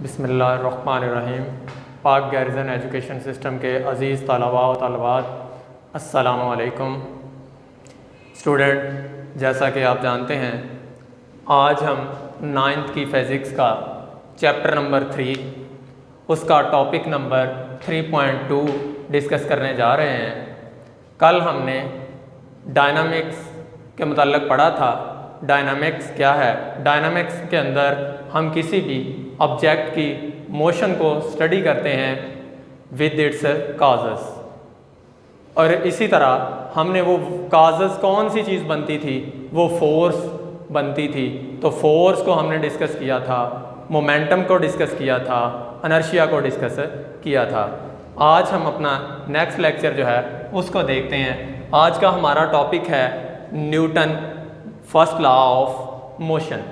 बिस्मिल्लाहिर्रहमानिर्रहीम। पाक गैरिज़न education system के अज़ीज़ तलबा व तलबात, अस्सलामु अलैकुम। स्टूडेंट, जैसा कि आप जानते हैं, आज हम 9th की फ़िज़िक्स का चैप्टर नंबर 3 उसका टॉपिक नंबर 3.2 डिस्कस करने जा रहे हैं। कल हमने डायनामिक्स के मुताल्लिक़ पढ़ा था। डायनामिक्स क्या है? डायनामिक्स के अंदर हम किसी भी ऑब्जेक्ट की मोशन को स्टडी करते हैं विद इट्स काजेस, और इसी तरह हमने वो काजेस कौन सी चीज़ बनती थी, वो फोर्स बनती थी। तो फोर्स को हमने डिस्कस किया था, मोमेंटम को डिस्कस किया था, इनर्शिया को डिस्कस किया था। आज हम अपना नेक्स्ट लेक्चर जो है उसको देखते हैं। आज का हमारा टॉपिक है Newton first law of motion.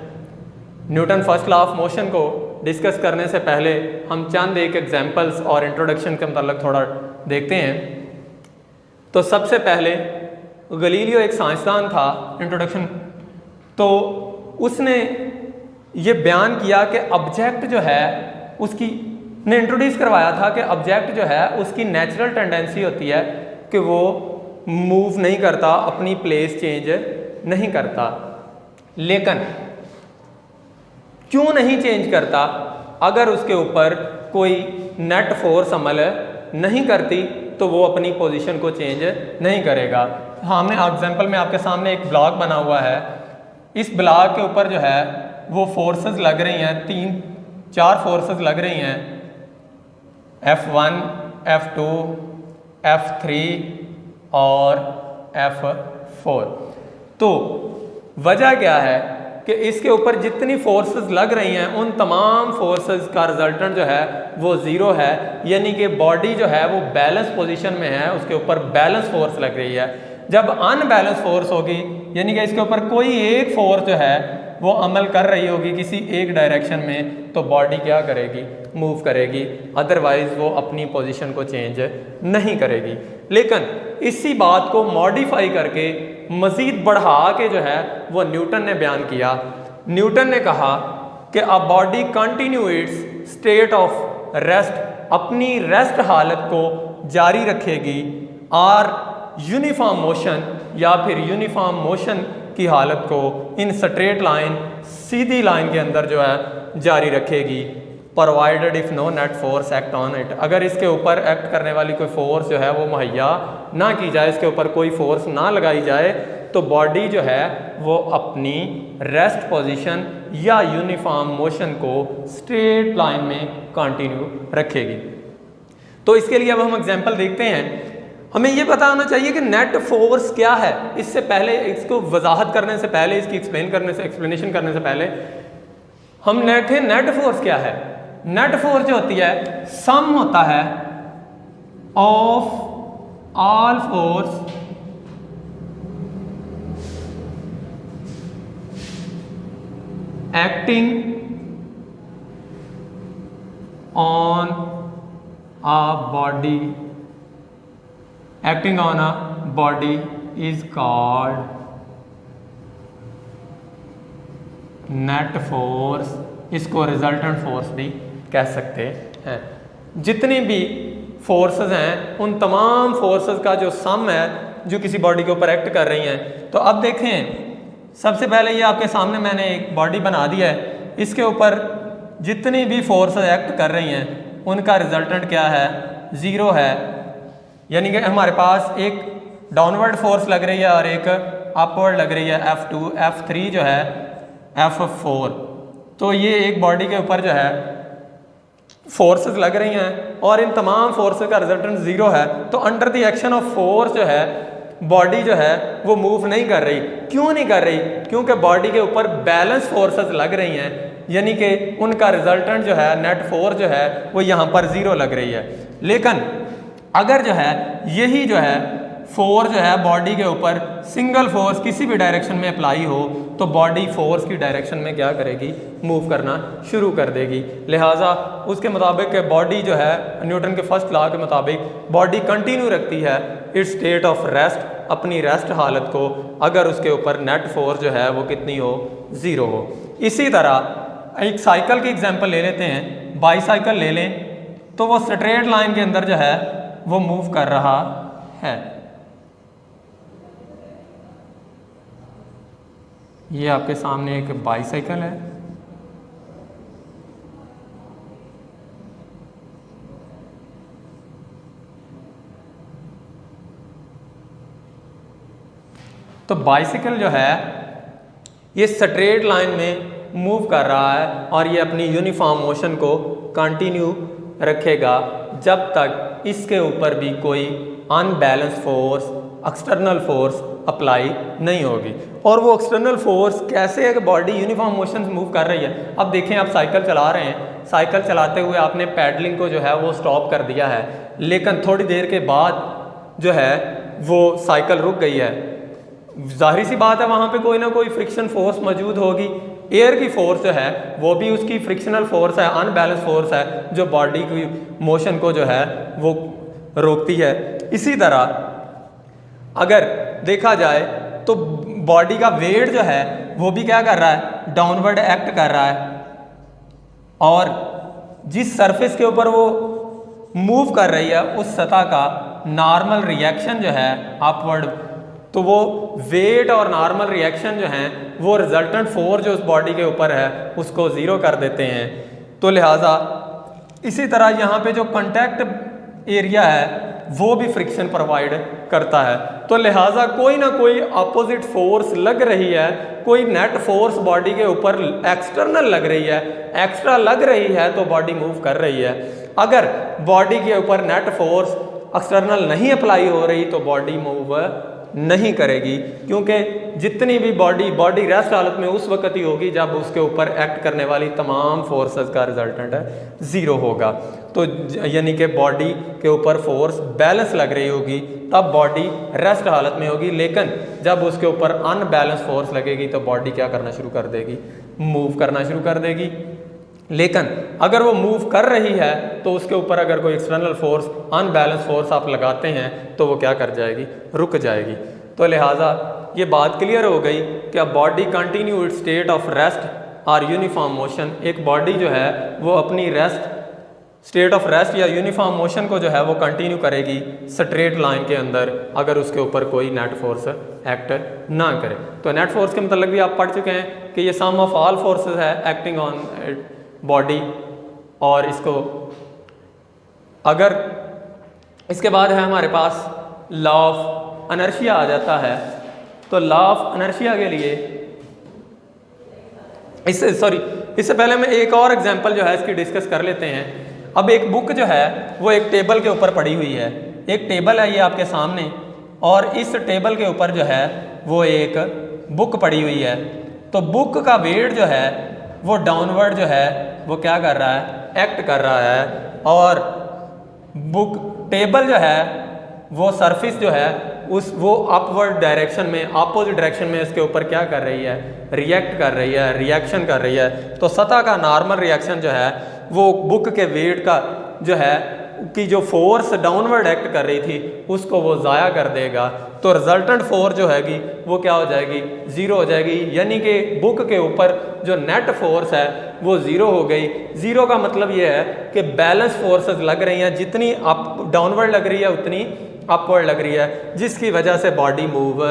Newton first law of motion को डिस्कस करने से पहले हम चंद एक एग्जांपल्स और इंट्रोडक्शन के मतलब थोड़ा देखते हैं। तो सबसे पहले गलीलियो एक साइंसदान था, इंट्रोडक्शन, तो उसने ये बयान किया कि ऑब्जेक्ट जो है उसकी ने इंट्रोड्यूस करवाया था कि ऑब्जेक्ट जो है उसकी नेचुरल टेंडेंसी होती है कि वो मूव नहीं करता, अपनी प्लेस चेंज नहीं करता। लेकिन क्यों नहीं चेंज करता? अगर उसके ऊपर कोई नेट फोर्स अमल नहीं करती तो वो अपनी पोजीशन को चेंज नहीं करेगा। हमने एग्जांपल में आपके सामने एक ब्लॉक बना हुआ है। इस ब्लॉक के ऊपर जो है वो फोर्सेस लग रही हैं, 3-4 फोर्सेस लग रही हैं, F1, F2, F3 और F4। तो वजह क्या है कि इसके ऊपर जितनी फोर्सेस लग रही हैं उन तमाम फोर्सेस का रिजल्टेंट जो है वो ज़ीरो है, यानी कि बॉडी जो है वो बैलेंस पोजीशन में है, उसके ऊपर बैलेंस फोर्स लग रही है। जब अनबैलेंस फोर्स होगी, यानी कि इसके ऊपर कोई एक फोर्स जो है वो अमल कर रही होगी किसी एक डायरेक्शन में, तो बॉडी क्या करेगी? मूव करेगी, अदरवाइज वो अपनी पोजीशन को चेंज नहीं करेगी। लेकिन इसी बात को मॉडिफाई करके मज़ीद बढ़ा के जो है वो न्यूटन ने बयान किया। न्यूटन ने कहा कि a body continue its state of rest, अपनी रेस्ट हालत को जारी रखेगी, और यूनिफॉर्म मोशन या फिर यूनिफॉर्म मोशन की हालत को इन स्ट्रेट लाइन, सीधी लाइन के अंदर जो है जारी रखेगी, provided if no net force act on it. अगर इसके ऊपर एक्ट करने वाली कोई फोर्स जो है वो मुहैया ना की जाए, इसके ऊपर कोई फोर्स ना लगाई जाए, तो बॉडी जो है वो अपनी रेस्ट पोजीशन या यूनिफॉर्म मोशन को स्ट्रेट लाइन में कंटिन्यू रखेगी। तो इसके लिए अब हम एग्जांपल देखते हैं। हमें ये पता होना चाहिए कि नेट फोर्स क्या है। इससे पहले, इसको वजाहत करने से पहले, इसकी एक्सप्लेनेशन करने से पहले हम नेट फोर्स क्या है? नेट फोर्स जो होती है सम होता है of all force acting on a body, acting on a body is called net force. इसको रिजल्टेंट फोर्स भी कह सकते हैं। जितनी भी फोर्सेस हैं उन तमाम फोर्सेस का जो सम है जो किसी बॉडी के ऊपर एक्ट कर रही हैं। तो अब देखें, सबसे पहले ये आपके सामने मैंने एक बॉडी बना दी है। इसके ऊपर जितनी भी फोर्सेस एक्ट कर रही हैं उनका रिजल्टेंट क्या है? ज़ीरो है। यानी कि हमारे पास एक डाउनवर्ड फोर्स लग रही है और एक अपवर्ड लग रही है, F2, F3 जो है F4। तो ये एक बॉडी के ऊपर जो है फोर्सेस लग रही हैं और इन तमाम फोर्सेस का रिजल्टेंट ज़ीरो है। तो under the action of force जो है बॉडी जो है वो मूव नहीं कर रही। क्यों नहीं कर रही? क्योंकि बॉडी के ऊपर बैलेंस फोर्सेस लग रही हैं, यानी कि उनका रिजल्टेंट जो है नेट फोर्स जो है वो यहाँ पर ज़ीरो लग रही है। लेकिन अगर जो है यही जो है फोर्स जो है बॉडी के ऊपर सिंगल फोर्स किसी भी डायरेक्शन में अप्लाई हो, तो बॉडी फोर्स की डायरेक्शन में क्या करेगी? मूव करना शुरू कर देगी। लिहाजा उसके मुताबिक बॉडी जो है न्यूटन के फर्स्ट लॉ के मुताबिक बॉडी कंटिन्यू रखती है इट्स स्टेट ऑफ रेस्ट, अपनी रेस्ट हालत को, अगर उसके ऊपर नेट फोर्स जो है वो कितनी हो? ज़ीरो हो। इसी तरह एक साइकिल की एग्जांपल ले लेते हैं, बाईसाइकिल ले लें तो वो स्ट्रेट लाइन के अंदर जो है वो मूव कर रहा है। ये आपके सामने एक बाईसाइकिल है। तो बाइसिकल जो है ये स्ट्रेट लाइन में मूव कर रहा है और ये अपनी यूनिफॉर्म मोशन को कंटिन्यू रखेगा जब तक इसके ऊपर भी कोई unbalance force, external force apply नहीं होगी। और वो एक्सटर्नल फोर्स कैसे है कि बॉडी यूनिफॉर्म मोशन से मूव कर रही है। अब देखें, आप साइकिल चला रहे हैं, साइकिल चलाते हुए आपने पैडलिंग को जो है वो स्टॉप कर दिया है, लेकिन थोड़ी देर के बाद जो है वो साइकिल रुक गई है। जाहिर सी बात है वहाँ पे कोई ना कोई फ्रिक्शन फोर्स मौजूद होगी। एयर की फोर्स जो है वो भी उसकी फ्रिक्शनल फोर्स है, अनबैलेंस फोर्स है जो बॉडी की मोशन को जो है वो रोकती है। इसी तरह अगर देखा जाए तो बॉडी का वेट जो है वो भी क्या कर रहा है, डाउनवर्ड एक्ट कर रहा है, और जिस सरफेस के ऊपर वो मूव कर रही है उस सतह का नॉर्मल रिएक्शन जो है अपवर्ड, तो वो वेट और नॉर्मल रिएक्शन जो हैं वो रिजल्टेंट फोर्स जो उस बॉडी के ऊपर है उसको ज़ीरो कर देते हैं। तो लिहाजा इसी तरह यहाँ पे जो कांटेक्ट एरिया है वो भी फ्रिक्शन प्रोवाइड करता है। तो लिहाजा कोई ना कोई अपोजिट फोर्स लग रही है, कोई नेट फोर्स बॉडी के ऊपर एक्सटर्नल लग रही है, एक्स्ट्रा लग रही है तो बॉडी मूव कर रही है। अगर बॉडी के ऊपर नेट फोर्स एक्सटर्नल नहीं अप्लाई हो रही तो बॉडी मूव नहीं करेगी, क्योंकि जितनी भी बॉडी रेस्ट हालत में उस वक्त ही होगी जब उसके ऊपर एक्ट करने वाली तमाम फोर्सेस का रिजल्टेंट ज़ीरो होगा। तो यानी कि बॉडी के ऊपर फोर्स बैलेंस लग रही होगी तब बॉडी रेस्ट हालत में होगी, लेकिन जब उसके ऊपर अनबैलेंस फोर्स लगेगी तो बॉडी क्या करना शुरू कर देगी, मूव करना शुरू कर देगी। लेकिन अगर वो मूव कर रही है तो उसके ऊपर अगर कोई एक्सटर्नल फोर्स, अनबैलेंस फोर्स आप लगाते हैं तो वो क्या कर जाएगी, रुक जाएगी। तो लिहाजा ये बात क्लियर हो गई कि अब body continue its state of rest और यूनिफॉर्म मोशन। एक बॉडी जो है वो अपनी स्टेट ऑफ रेस्ट या यूनिफॉर्म मोशन को जो है वो कंटिन्यू करेगी स्ट्रेट लाइन के अंदर अगर उसके ऊपर कोई नेट फोर्स एक्ट ना करे। तो नेट फोर्स के मतलब भी आप पढ़ चुके हैं कि ये सम ऑफ ऑल फोर्सेस है एक्टिंग ऑन बॉडी। और इसको अगर इसके बाद है हमारे पास लॉ ऑफ इनर्शिया आ जाता है, तो लॉ ऑफ इनर्शिया के लिए इससे पहले मैं एक और एग्जांपल जो है इसकी डिस्कस कर लेते हैं। अब एक बुक जो है वो एक टेबल के ऊपर पड़ी हुई है, एक टेबल है ये आपके सामने, और इस टेबल के ऊपर जो है वो एक बुक पड़ी हुई है। तो बुक का वेट जो है वो डाउनवर्ड जो है वो क्या कर रहा है, एक्ट कर रहा है, और बुक टेबल जो है वो सरफेस जो है वो अपवर्ड डायरेक्शन में, अपोजिट डायरेक्शन में इसके ऊपर क्या कर रही है, रिएक्ट कर रही है, रिएक्शन कर रही है। तो सतह का नॉर्मल रिएक्शन जो है वो बुक के वेट का जो है कि जो फोर्स डाउनवर्ड एक्ट कर रही थी उसको वो ज़ाया कर देगा। तो रिजल्टेंट फोर्स जो हैगी वो क्या हो जाएगी, ज़ीरो हो जाएगी। यानी कि बुक के ऊपर जो नेट फोर्स है वो ज़ीरो हो गई। ज़ीरो का मतलब ये है कि बैलेंस फोर्सेस लग रही हैं, जितनी अप डाउनवर्ड लग रही है उतनी अपवर्ड लग रही है, जिसकी वजह से बॉडी मूव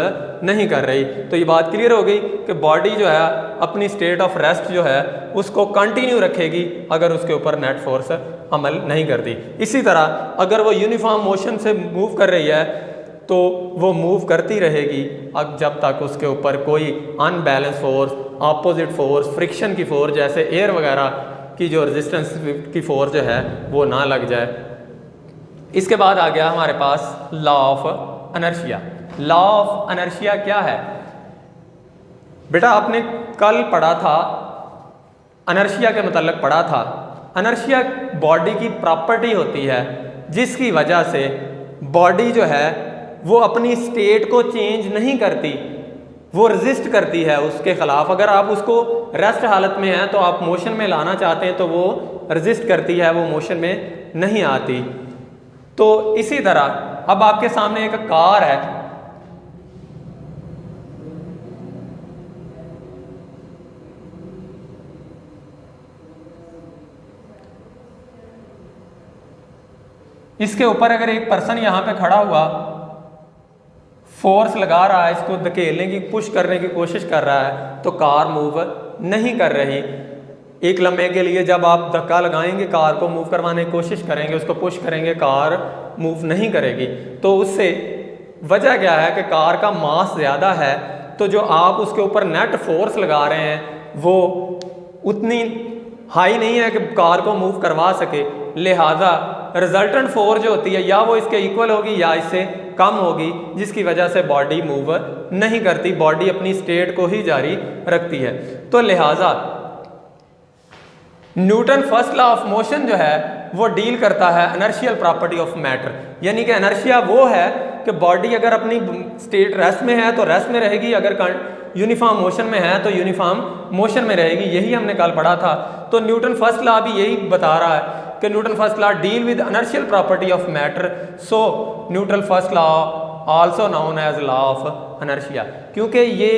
नहीं कर रही। तो ये बात क्लियर हो गई कि बॉडी जो है अपनी स्टेट ऑफ रेस्ट जो है उसको कंटिन्यू रखेगी अगर उसके ऊपर नेट फोर्स अमल नहीं करती। इसी तरह अगर वो यूनिफॉर्म मोशन से मूव कर रही है तो वो मूव करती रहेगी अब जब तक उसके ऊपर कोई unbalance force, opposite force, friction की फोर्स जैसे एयर वगैरह की जो रेजिस्टेंस की फोर्स जो है वो ना लग जाए। इसके बाद आ गया हमारे पास law of inertia. Law of inertia क्या है बेटा, आपने कल पढ़ा था, इनर्शिया के मतलब पढ़ा था। इनर्शिया बॉडी की प्रॉपर्टी होती है जिसकी वजह से बॉडी जो है वो अपनी स्टेट को चेंज नहीं करती, वो रेजिस्ट करती है उसके खिलाफ। अगर आप उसको रेस्ट हालत में हैं तो आप मोशन में लाना चाहते हैं तो वो रेजिस्ट करती है, वो मोशन में नहीं आती। तो इसी तरह अब आपके सामने एक कार है, इसके ऊपर अगर एक पर्सन यहाँ पे खड़ा हुआ फोर्स लगा रहा है, इसको धकेलने की पुश करने की कोशिश कर रहा है, तो कार मूव नहीं कर रही। एक लम्हे के लिए जब आप धक्का लगाएंगे, कार को मूव करवाने की कोशिश करेंगे, उसको पुश करेंगे, कार मूव नहीं करेगी। तो उससे वजह क्या है कि कार का मास ज़्यादा है, तो जो आप उसके ऊपर नेट फोर्स लगा रहे हैं वो उतनी हाई नहीं है कि कार को मूव करवा सके। लिहाजा रिजल्टेंट फोर्स जो होती है या वो इसके इक्वल होगी या इससे कम होगी, जिसकी वजह से बॉडी मूव नहीं करती, बॉडी अपनी स्टेट को ही जारी रखती है। तो लिहाजा Newton first law of motion जो है वो डील करता है इनर्शियल प्रॉपर्टी ऑफ मैटर, यानी कि इनर्शिया वो है कि बॉडी अगर अपनी स्टेट रेस्ट में है तो रेस्ट में रहेगी, अगर यूनिफॉर्म मोशन में है तो यूनिफॉर्म मोशन में रहेगी। यही हमने कल पढ़ा था। तो न्यूटन फर्स्ट लॉ भी यही बता रहा है कि Newton first law deal with inertial property of matter, so Newton first law also known as law of inertia, क्योंकि ये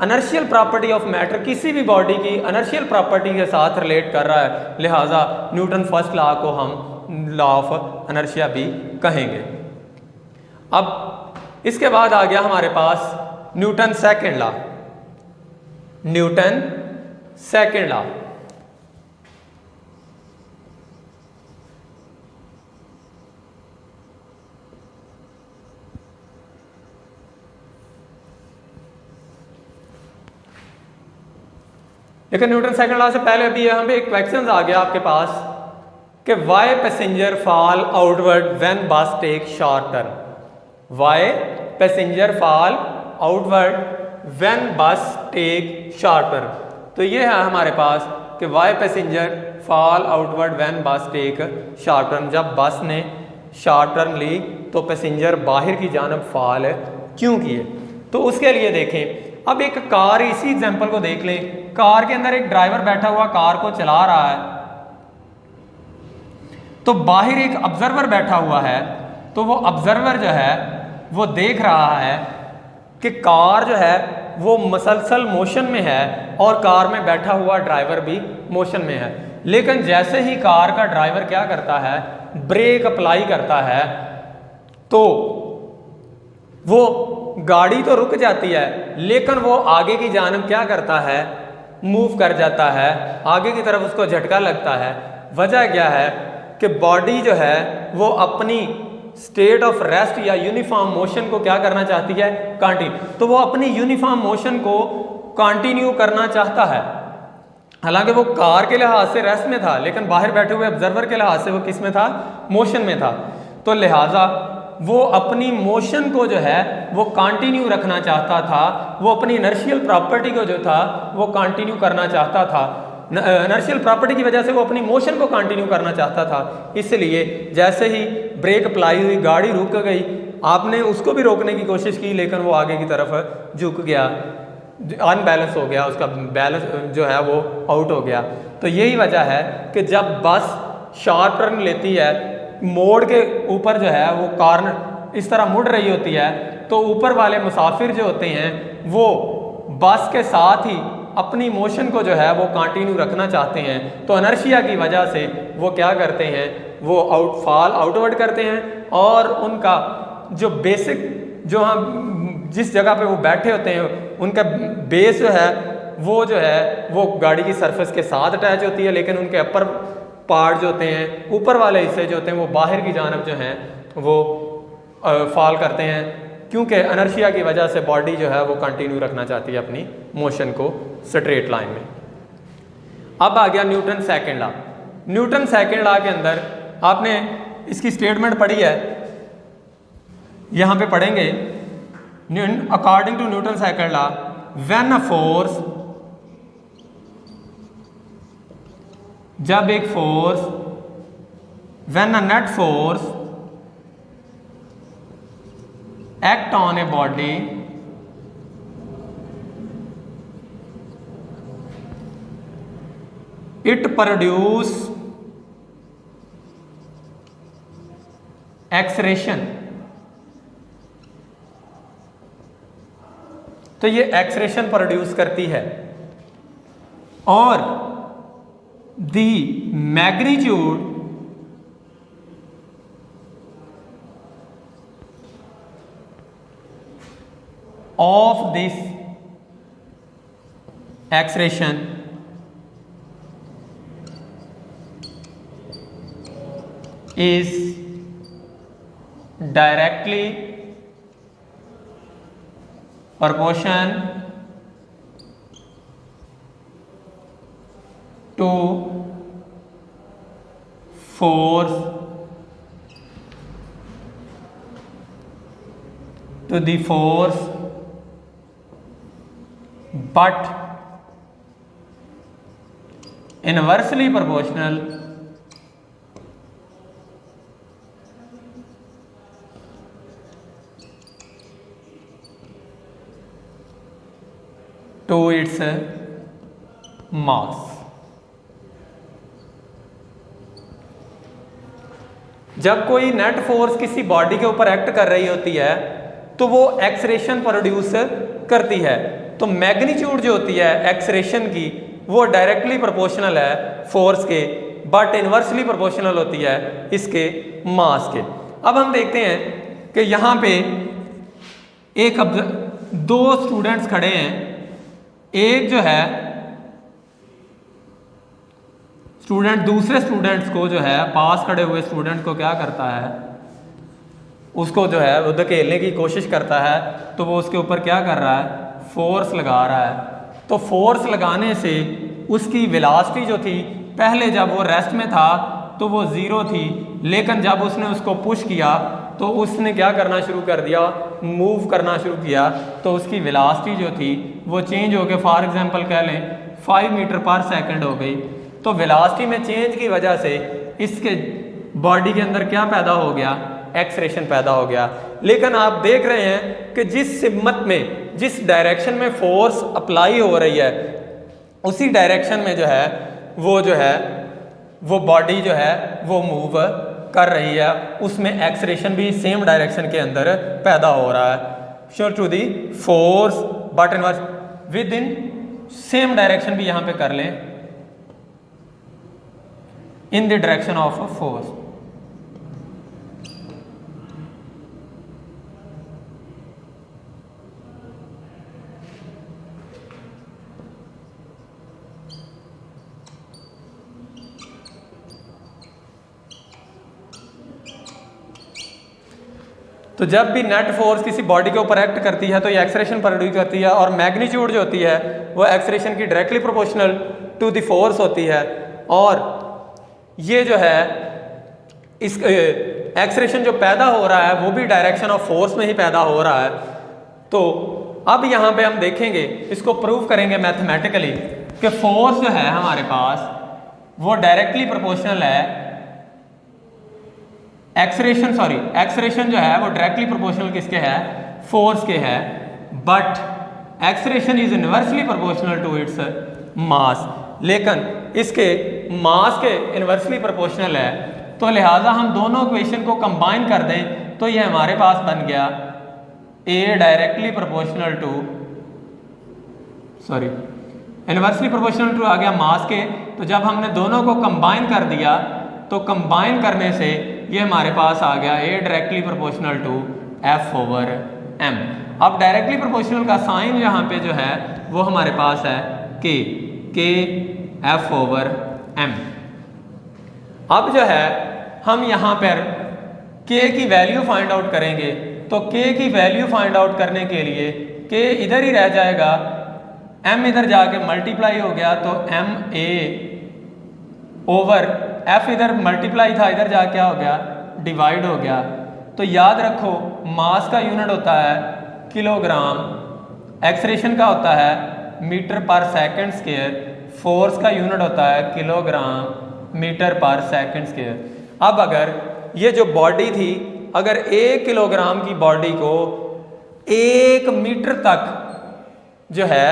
इनर्शियल प्रॉपर्टी ऑफ मैटर किसी भी बॉडी की इनर्शियल प्रॉपर्टी के साथ रिलेट कर रहा है। लिहाजा न्यूटन फर्स्ट लॉ को हम लॉ ऑफ इनर्शिया भी कहेंगे। अब इसके बाद आ गया हमारे पास Newton second law. Newton second law लेकिन न्यूटन सेकंड लॉ से पहले अभी यहाँ पे एक क्वेश्चन आ गया आपके पास कि why passenger fall outward when bus take short turn. Why passenger fall outward when bus take short turn. तो ये है हमारे पास कि why passenger fall outward when bus take short turn. जब बस ने शॉर्ट टर्न ली तो पैसेंजर बाहर की जानब फॉल क्यों किए। तो उसके लिए देखें, अब एक कार, इसी एग्जांपल को देख लें। कार के अंदर एक ड्राइवर बैठा हुआ कार को चला रहा है, तो बाहर एक ऑब्जर्वर बैठा हुआ है। तो वो ऑब्जर्वर जो है वो देख रहा है कि कार जो है वो मसलसल मोशन में है और कार में बैठा हुआ ड्राइवर भी मोशन में है। लेकिन जैसे ही कार का ड्राइवर क्या करता है, ब्रेक अप्लाई करता है, तो वो गाड़ी तो रुक जाती है लेकिन वो आगे की जानब क्या करता है, मूव कर जाता है, आगे की तरफ उसको झटका लगता है। वजह क्या है कि बॉडी जो है वो अपनी स्टेट ऑफ रेस्ट या यूनिफॉर्म मोशन को क्या करना चाहती है, कंटिन्यू। तो वो अपनी यूनिफॉर्म मोशन को कंटिन्यू करना चाहता है। हालांकि वो कार के लिहाज से रेस्ट में था, लेकिन बाहर बैठे हुए ऑब्जर्वर के लिहाज से वो किस में था, मोशन में था। तो लिहाजा वो अपनी मोशन को जो है वो कंटिन्यू रखना चाहता था, वो अपनी इनर्शियल प्रॉपर्टी को जो था वो कंटिन्यू करना चाहता था। इनर्शियल प्रॉपर्टी की वजह से वो अपनी मोशन को कंटिन्यू करना चाहता था। इसलिए जैसे ही ब्रेक अप्लाई हुई, गाड़ी रुक गई, आपने उसको भी रोकने की कोशिश की लेकिन वो आगे की तरफ झुक गया, अनबैलेंस हो गया, उसका बैलेंस जो है वो आउट हो गया। तो यही वजह है कि जब बस शार्प टर्न लेती है, मोड़ के ऊपर जो है वो कार इस तरह मुड़ रही होती है, तो ऊपर वाले मुसाफिर जो होते हैं वो बस के साथ ही अपनी मोशन को जो है वो कंटिन्यू रखना चाहते हैं। तो इनर्शिया की वजह से वो क्या करते हैं, वो फॉल आउटवर्ड करते हैं और उनका जो बेसिक जो हम जिस जगह पे वो बैठे होते हैं उनका बेस जो है वो गाड़ी की सरफेस के साथ अटैच होती है, लेकिन उनके अपर पार्ट जो होते हैं, ऊपर वाले हिस्से जो होते हैं वो बाहर की जानब जो हैं वो फॉल करते हैं, क्योंकि इनर्शिया की वजह से बॉडी जो है वो कंटिन्यू रखना चाहती है अपनी मोशन को स्ट्रेट लाइन में। अब आ गया Newton second law. Newton second law के अंदर आपने इसकी स्टेटमेंट पढ़ी है, यहाँ पे पढ़ेंगे। According to Newton second law, when a force, जब एक force, when a net force act on a body, it produce acceleration. तो ये एक्सरेशन प्रोड्यूस करती है और the magnitude of this acceleration is directly proportional to force but inversely proportional to its mass। जब कोई net force किसी body के ऊपर एक्ट कर रही होती है तो वो एक्सरेशन प्रोड्यूस करती है। तो मैग्नीट्यूड जो होती है एक्सरेशन की वो डायरेक्टली प्रोपोर्शनल है फोर्स के, बट इनवर्सली प्रोपोर्शनल होती है इसके मास के। अब हम देखते हैं कि यहाँ पे एक दो स्टूडेंट्स खड़े हैं। एक जो है स्टूडेंट दूसरे स्टूडेंट्स को जो है पास खड़े हुए स्टूडेंट को क्या करता है, उसको जो है वो धकेलने की कोशिश करता है। तो वो उसके ऊपर क्या कर रहा है, फोर्स लगा रहा है। तो फोर्स लगाने से उसकी वेलोसिटी जो थी पहले जब वो रेस्ट में था तो वो ज़ीरो थी, लेकिन जब उसने उसको पुश किया तो उसने क्या करना शुरू कर दिया, मूव करना शुरू किया। तो उसकी वेलोसिटी जो थी वो चेंज होकर फॉर एग्जांपल कह लें 5 मीटर पर सेकंड हो गई। तो वेलोसिटी में चेंज की वजह से इसके बॉडी के अंदर क्या पैदा हो गया, एक्सरेशन पैदा हो गया। लेकिन आप देख रहे हैं कि जिस सिमत में, जिस डायरेक्शन में फोर्स अप्लाई हो रही है उसी डायरेक्शन में जो है वो बॉडी जो है वो मूव कर रही है, उसमें एक्सरेशन भी सेम डायरेक्शन के अंदर पैदा हो रहा है। Show to the force but inverse with in same direction भी यहाँ पे कर लें, in the direction of a force. तो जब भी नेट फोर्स किसी बॉडी के ऊपर एक्ट करती है तो ये एक्सरेशन प्रोड्यूस करती है, और मैग्नीट्यूड जो होती है वो एक्सरेशन की directly proportional to the force होती है। और ये जो है इस एक्सरेशन जो पैदा हो रहा है वो भी डायरेक्शन ऑफ फोर्स में ही पैदा हो रहा है। तो अब यहाँ पे हम देखेंगे, इसको प्रूव करेंगे मैथमेटिकली कि फोर्स जो है हमारे पास वो डायरेक्टली प्रोपोर्शनल है एक्सरेशन जो है वो डायरेक्टली प्रोपोर्शनल किसके है, फोर्स के है, but acceleration is inversely proportional to its mass. लेकिन इसके मास के इनवर्सली प्रोपोर्शनल है, तो लिहाजा हम दोनों इक्वेशन को कंबाइन कर दें तो ये हमारे पास बन गया A directly proportional to inversely proportional to आ गया मास के। तो जब हमने दोनों को कंबाइन कर दिया तो कंबाइन करने से ये हमारे पास आ गया A directly proportional to F/m। अब डायरेक्टली प्रोपोर्शनल का साइन यहाँ पे जो है वो हमारे पास है K F/m। अब जो है हम यहाँ पर K की वैल्यू फाइंड आउट करेंगे। तो K की वैल्यू फाइंड आउट करने के लिए K इधर ही रह जाएगा, M इधर जाके मल्टीप्लाई हो गया तो MA ओवर F इधर मल्टीप्लाई था, इधर जाके क्या हो गया, डिवाइड हो गया। तो याद रखो मास का यूनिट होता है किलोग्राम, एक्सरेशन का होता है मीटर पर सेकंड स्क्वायर, फोर्स का यूनिट होता है किलोग्राम मीटर पर सेकंड स्क्वायर। अब अगर ये जो बॉडी थी, अगर 1 किलोग्राम की बॉडी को 1 मीटर तक जो है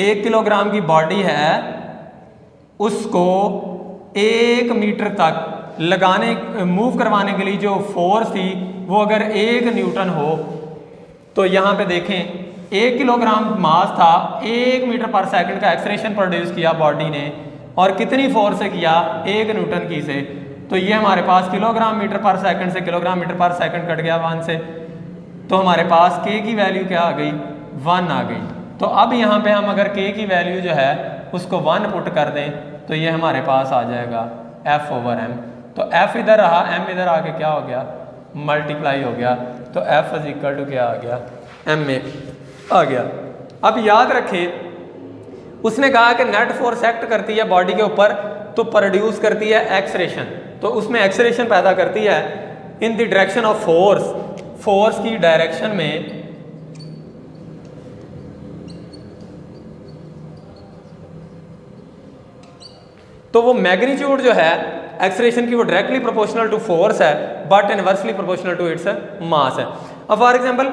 1 किलोग्राम की बॉडी है उसको 1 मीटर तक मूव करवाने के लिए जो फोर्स थी वो अगर 1 न्यूटन हो, तो यहाँ पे देखें 1 किलोग्राम मास था, 1 मीटर पर सेकंड का एक्सलेरेशन प्रोड्यूस किया बॉडी ने, और कितनी फोर्स से किया, 1 न्यूटन की से। तो ये हमारे पास किलोग्राम मीटर पर सेकंड से किलोग्राम मीटर पर सेकंड कट गया 1 से। तो हमारे पास के की वैल्यू क्या आ गई, 1 आ गई। तो अब यहाँ पे हम अगर के की वैल्यू जो है उसको 1 पुट कर दें तो ये हमारे पास आ जाएगा F/m। तो F इधर रहा, m इधर आके क्या हो गया, मल्टीप्लाई हो गया। तो F इज इक्वल टू क्या आ गया, m में आ गया। अब याद रखें उसने कहा कि नेट फोर्स एक्ट करती है बॉडी के ऊपर तो प्रोड्यूस करती है एक्सलेरेशन, तो उसमें एक्सलेरेशन पैदा करती है in the direction of force, force की डायरेक्शन में। तो वो मैग्नीट्यूड जो है एक्सलेरेशन की वो डायरेक्टली प्रोपोर्शनल टू फोर्स है but inversely proportional to its mass है। अब फॉर एग्जांपल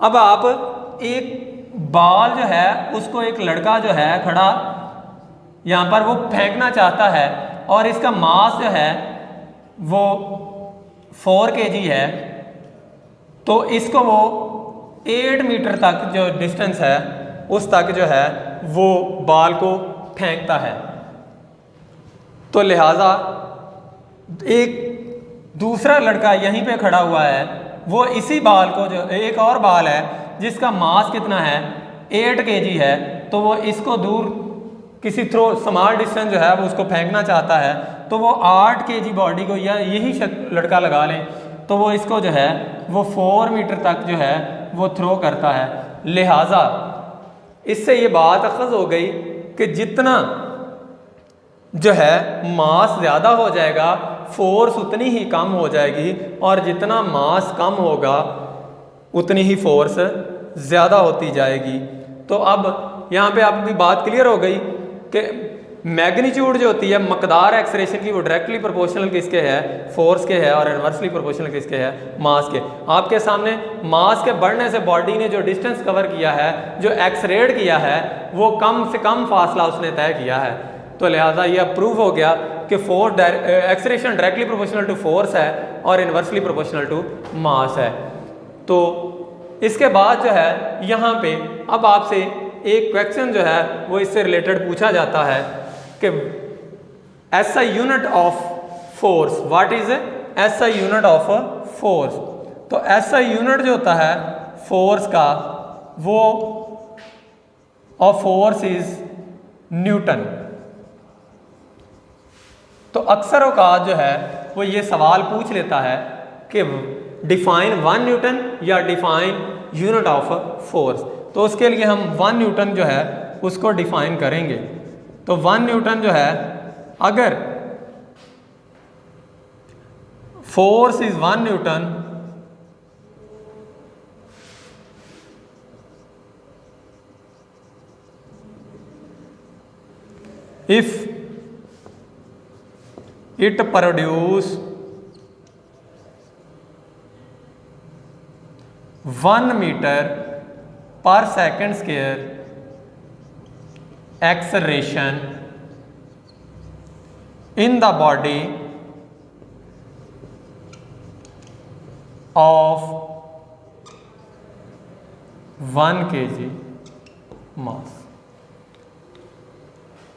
अब आप एक बॉल जो है उसको एक लड़का जो है खड़ा यहाँ पर वो फेंकना चाहता है और इसका मास जो है वो 4 kg है, तो इसको वो 8 मीटर तक जो डिस्टेंस है उस तक जो है वो बॉल को फेंकता है। तो लिहाजा एक दूसरा लड़का यहीं पे खड़ा हुआ है, वो इसी बॉल को, जो एक और बॉल है जिसका मास कितना है 8 kg है, तो वो इसको दूर किसी थ्रो स्मॉल डिस्टेंस जो है वो उसको फेंकना चाहता है। तो वो 8 kg बॉडी को या यही लड़का लगा लें तो वो इसको जो है वो 4 मीटर तक जो है वो थ्रो करता है। लिहाजा इससे ये बात अखज़ हो गई कि जितना जो है मास ज़्यादा हो जाएगा फोर्स उतनी ही कम हो जाएगी, और जितना मास कम होगा उतनी ही फोर्स ज़्यादा होती जाएगी। तो अब यहाँ पे आपकी बात क्लियर हो गई कि मैग्नीट्यूड जो होती है मकदार एक्सलेरेशन की वो डायरेक्टली प्रोपोर्शनल किसके है, फोर्स के है, और इनवर्सली प्रोपोर्शनल किसके है, मास के। आपके सामने मास के बढ़ने से बॉडी ने जो डिस्टेंस कवर किया है, जो एक्सरेड किया है, वो कम से कम फासला उसने तय किया है। तो लिहाजा ये प्रूव हो गया कि force acceleration directly proportional to force है और इनवर्सली प्रोपोर्शनल टू मास है। तो इसके बाद जो है यहाँ पे अब आपसे एक क्वेश्चन जो है वो इससे रिलेटेड पूछा जाता है कि SI unit of force, what is SI unit of force. तो SI यूनिट जो होता है फोर्स का वो ऑफ फोर्स इज न्यूटन। तो अक्सर औकात जो है वो ये सवाल पूछ लेता है कि डिफाइन 1 न्यूटन या डिफाइन यूनिट ऑफ फोर्स। तो उसके लिए हम 1 न्यूटन जो है उसको डिफाइन करेंगे। तो 1 न्यूटन जो है, अगर force is 1 Newton if it produce 1 meter per second square acceleration in the body of 1 kg mass।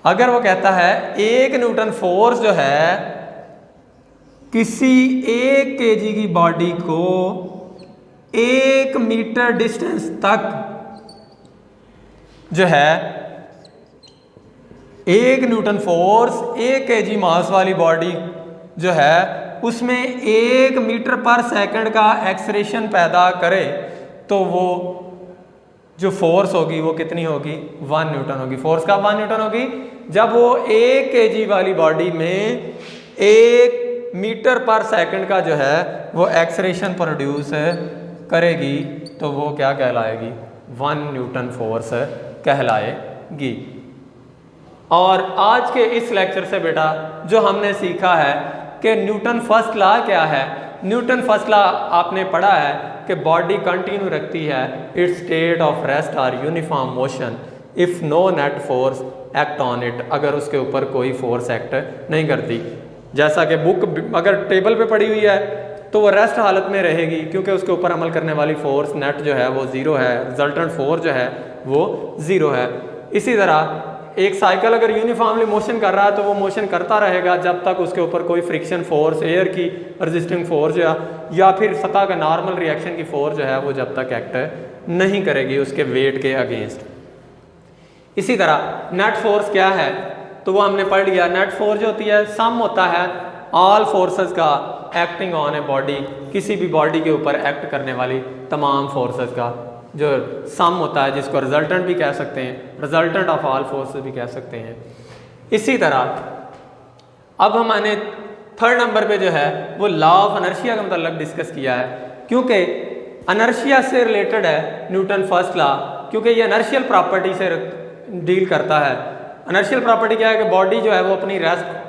अगर वो कहता है 1 न्यूटन फोर्स जो है किसी 1 kg की बॉडी को 1 मीटर डिस्टेंस तक जो है 1 न्यूटन फोर्स 1 kg मास वाली बॉडी जो है उसमें 1 मीटर पर सेकंड का एक्सलेरेशन पैदा करे, तो वो जो फोर्स होगी वो कितनी होगी, 1 न्यूटन होगी। फोर्स का 1 न्यूटन होगी जब वो 1 kg वाली बॉडी में 1 मीटर पर सेकंड का जो है वो एक्सलेरेशन प्रोड्यूस करेगी, तो वो क्या कहलाएगी, 1 न्यूटन फोर्स कहलाएगी। और आज के इस लेक्चर से बेटा जो हमने सीखा है कि न्यूटन फर्स्ट लॉ क्या है। न्यूटन फर्स्ट लॉ आपने पढ़ा है कि बॉडी कंटिन्यू रखती है इट्स स्टेट ऑफ रेस्ट और uniform motion if no net force act on it, अगर उसके ऊपर कोई फोर्स एक्ट नहीं करती। जैसा कि बुक अगर टेबल पे पड़ी हुई है तो वो रेस्ट हालत में रहेगी क्योंकि उसके ऊपर अमल करने वाली फोर्स नेट जो है वो ज़ीरो है, रिजल्टेंट फोर्स जो है वो ज़ीरो है। इसी तरह एक साइकिल अगर यूनिफॉर्मली मोशन कर रहा है तो वो मोशन करता रहेगा जब तक उसके ऊपर कोई फ्रिक्शन फोर्स, एयर की रेजिस्टिंग फोर्स या फिर सतह का नॉर्मल रिएक्शन की फोर्स जो है वो जब तक एक्ट नहीं करेगी उसके वेट के अगेंस्ट। इसी तरह नेट फोर्स क्या है तो वो हमने पढ़ लिया। नेट फोर्स जो होती है सम होता है ऑल फोर्सेस का एक्टिंग ऑन ए बॉडी, किसी भी बॉडी के ऊपर एक्ट करने वाली तमाम फोर्सेस का जो सम होता है, जिसको रिजल्टेंट भी कह सकते हैं, रिजल्टेंट ऑफ ऑल फोर्सेस भी कह सकते हैं। इसी तरह अब हमने थर्ड नंबर पे जो है वो लॉ ऑफ इनर्शिया का मतलब डिस्कस किया है, क्योंकि इनर्शिया से रिलेटेड है न्यूटन फर्स्ट लॉ, क्योंकि ये इनर्शियल प्रॉपर्टी से डील करता है। इनर्शियल प्रॉपर्टी क्या है कि बॉडी जो है वो अपनी रेस्ट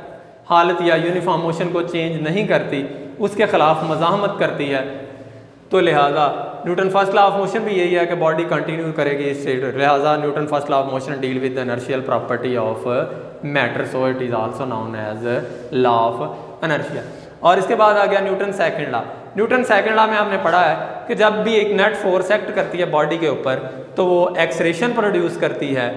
हालत या यूनिफॉर्म मोशन को चेंज नहीं करती, उसके खिलाफ मज़ाहमत करती है। तो लिहाजा Newton first law of motion भी यही है कि बॉडी कंटिन्यू करेगी इस स्टेट, लिहाजा Newton first law of motion deal with the inertial property of matter, so it is also known as law of inertia. और इसके बाद आ गया Newton second law. Newton second law में आपने पढ़ा है कि जब भी एक नेट फोर्स एक्ट करती है बॉडी के ऊपर तो वो एक्सरेशन प्रोड्यूस करती है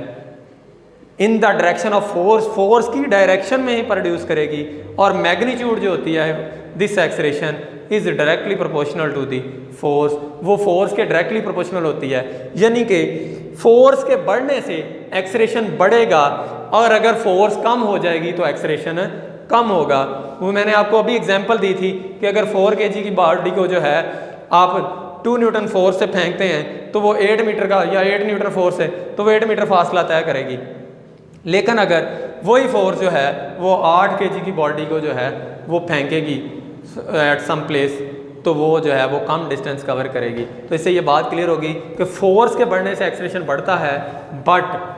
in the direction of force, force की डायरेक्शन में ही प्रोड्यूस करेगी, और मैग्नीट्यूड जो होती है this acceleration is directly proportional to the force, वो फोर्स के डायरेक्टली प्रोपोर्शनल होती है। यानी कि फोर्स के बढ़ने से एक्सरेशन बढ़ेगा और अगर फोर्स कम हो जाएगी तो एक्सरेशन कम होगा। वो मैंने आपको अभी एग्जांपल दी थी कि अगर 4 kg की बॉडी को जो है आप 2 न्यूटन फोर्स से फेंकते हैं तो वो 8 मीटर का या 8 न्यूटन फोर्स है तो वो 8 मीटर फासला तय करेगी। लेकिन अगर वही फोर्स जो है वो 8 kg की बॉडी को जो है वो फेंकेगी एट सम प्लेस तो वो जो है वो कम डिस्टेंस कवर करेगी। तो इससे ये बात क्लियर होगी कि फोर्स के बढ़ने से एक्सलेरेशन बढ़ता है, बट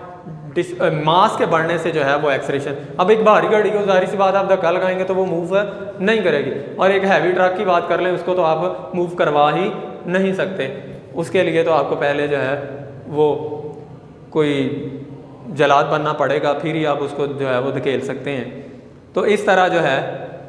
मास के बढ़ने से जो है वो एक्सलेरेशन, अब एक भारी गाड़ी को जाहिर सी बात आप धक्का लगाएंगे तो वो मूव नहीं करेगी, और एक हैवी ट्रक की बात कर लें उसको तो आप मूव करवा ही नहीं सकते। उसके लिए तो आपको पहले जो है वो कोई जलाद बनना पड़ेगा, फिर ही आप उसको जो है वो धकेल सकते हैं। तो इस तरह जो है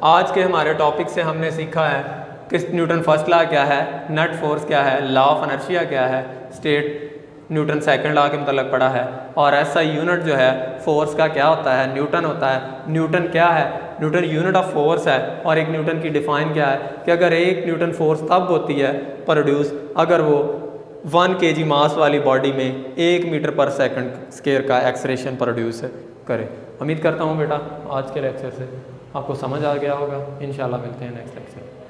आज के हमारे टॉपिक से हमने सीखा है कि न्यूटन फर्स्ट लॉ क्या है, नेट फोर्स क्या है, लॉ ऑफ इनर्शिया क्या है, स्टेट न्यूटन सेकंड लॉ के मतलब पढ़ा है, और ऐसा यूनिट जो है फोर्स का क्या होता है, न्यूटन होता है। न्यूटन क्या है, न्यूटन यूनिट ऑफ फोर्स है, और एक न्यूटन की डिफाइन क्या है कि अगर एक न्यूटन फोर्स तब होती है प्रोड्यूस अगर वो 1 kg मास वाली बॉडी में 1 मीटर पर सेकंड स्क्वायर का एक्सलेरेशन प्रोड्यूस करे। उम्मीद करता हूँ बेटा आज के लेक्चर से आपको समझ आ गया होगा। इंशाल्लाह मिलते हैं नेक्स्ट लेक्चर।